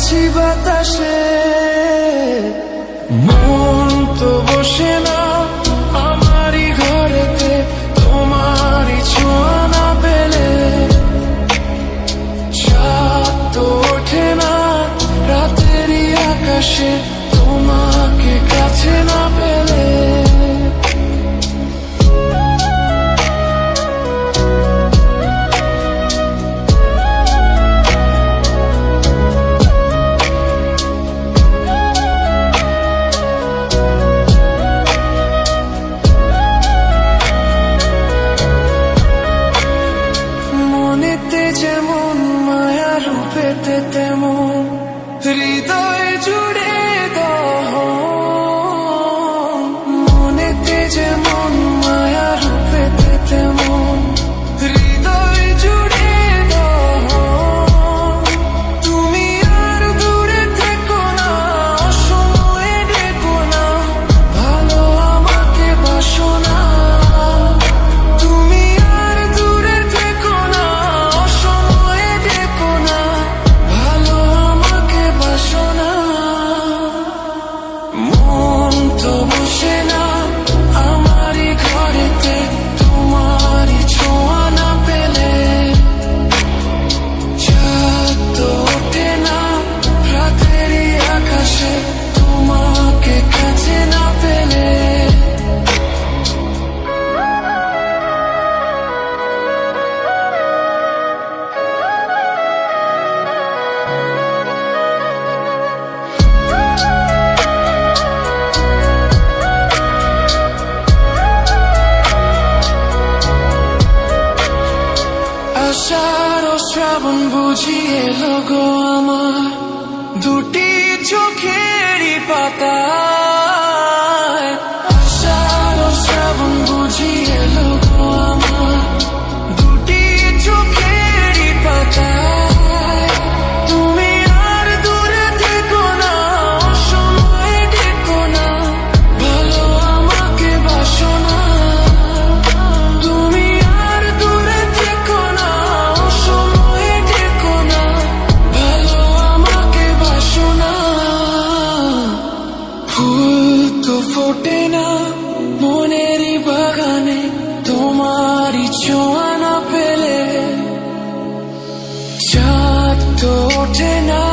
চলেছি বাতাসে। মন তো বসে না আমারই ঘরেতে, তোমারই ছোঁয়া না পেলে। চাঁদ তো ওঠে না রাতেরই আকাশে, তোমাকে কাছে না পেলে। মনেতে যেমন মায়া, রূপেতে তেমন হৃদয় জুড়ে দহন। মনেতে যেমন মায়া, রূপেতে তেমন হৃদয় জুড়ে দহন। তুমি আর দূরে থেকো না, অসময়ে ডেকো না, ভালো আমাকে বাসো না। তুমি আর দূরে থেকো না, অসময়ে ডেকো না, ভালো আমাকে বাসো না। মন তো বসে না আমারই ঘরেতে, তোমারই ছোঁয়া না পেলে। চাঁদ তো ওঠে না রাতেরই আকাশে, তোমাকে কাছে না পেলে। আষাঢ় ও শ্রাবণ বুঝিয়ে এলো গো আমার দুটি চোখেরই পাতায়। আষাঢ় ও শ্রাবণ বুঝিয়ে এলো গো আমার দুটি চোখেরই পাতায়। তুমি আর দূরে থেকো না, অসময়ে ডেকো না, ভালো আমাকে বাসো না। তুমি আর দূরে থেকো না, অসময়ে ডেকো না, ভালো আমাকে বাসো না। ফুল তো ফোটে না মনেরই বাগানে, তোমারই ছোঁয়া না পেলে। চাঁদ তো ওঠে না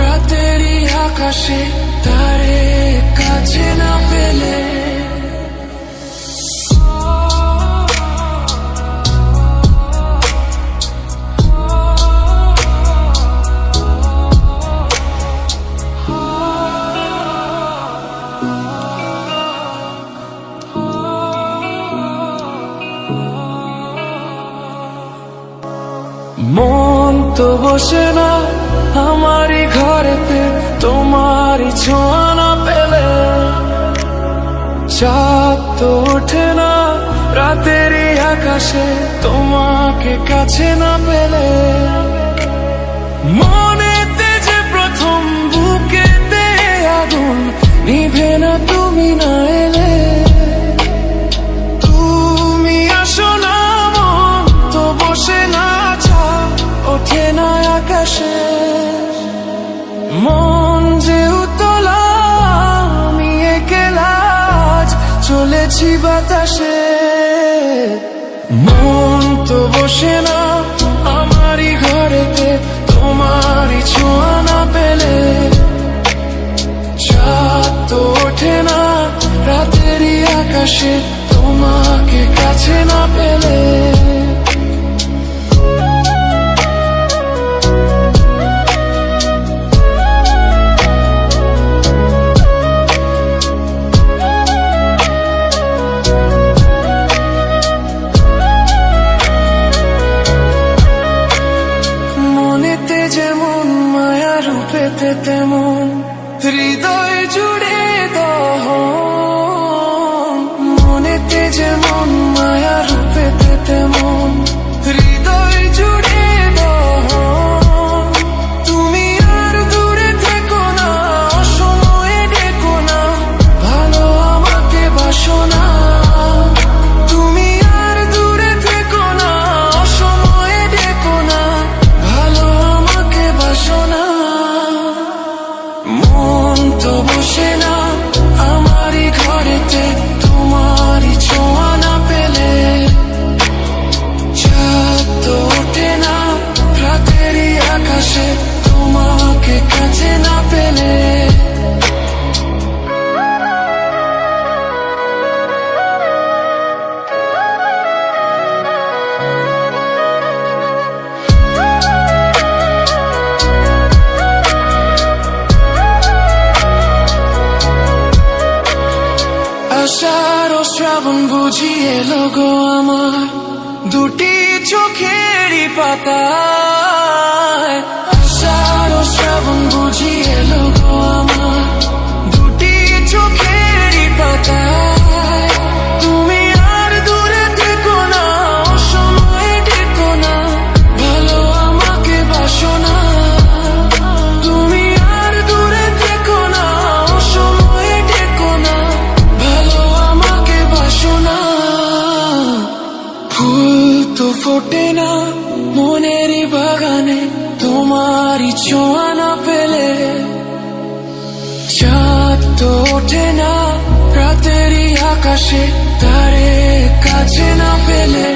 রাতেরই আকাশে, তারে কাছে না পেলে। মন তো বসে না আমারই ঘরেতে, তোমারই ছোঁয়া না পেলে। চাঁদ তো ওঠে না রাতেরই আকাশে, তোমাকে কাছে না পেলে। মনেতে যে প্রথম বুকেতে আগুন, নিভে না তুমি না এলে। তুমি আসো না, মন তো বসে না, ওঠে না আকাশে। মন যে উতলা, আমি একলা আজ চলেছি বাতাসে। মন তো বসে না আমারই ঘরেতে, তোমারই ছোঁয়া না পেলে। চাঁদ তো ওঠে না রাতেরই আকাশে, তোমাকে কাছে না পেলে। মনেতে যেমন মায়া, রূপেতে তেমন হৃদয় জুড়ে দহন। মনেতে যেমন মায়া, রূপেতে তেমন হৃদয় জুড়ে দহন। তুমি আর দূরে থেকো না, অসময়ে ডেকো না, ভালো আমাকে বাসো না। তুমি আর দূরে থেকো না, অসময়ে ডেকো না, ভালো আমাকে বাসো না। পেলে। আষাঢ় ও শ্রাবণ বুঝি এলো গো আমার দুটি চোখেরই পাতায়। আষাঢ় ও শ্রাবণ বুঝি এলো গো আমার দুটি চোখেরই পাতায়। তুমি আর দূরে থেকো না, অসময়ে ডেকো না, ভালো আমাকে বাসো না। তুমি আর দূরে থেকো না, অসময়ে ডেকো না, ভালো আমাকে বাসো না। ফুল তো ফোটে না মনেরই বাগানে তোমারই ছোঁয়া না পেলে। চাঁদ তো ওঠে না রাতেরই আকাশে তারে কাছে না পেলে।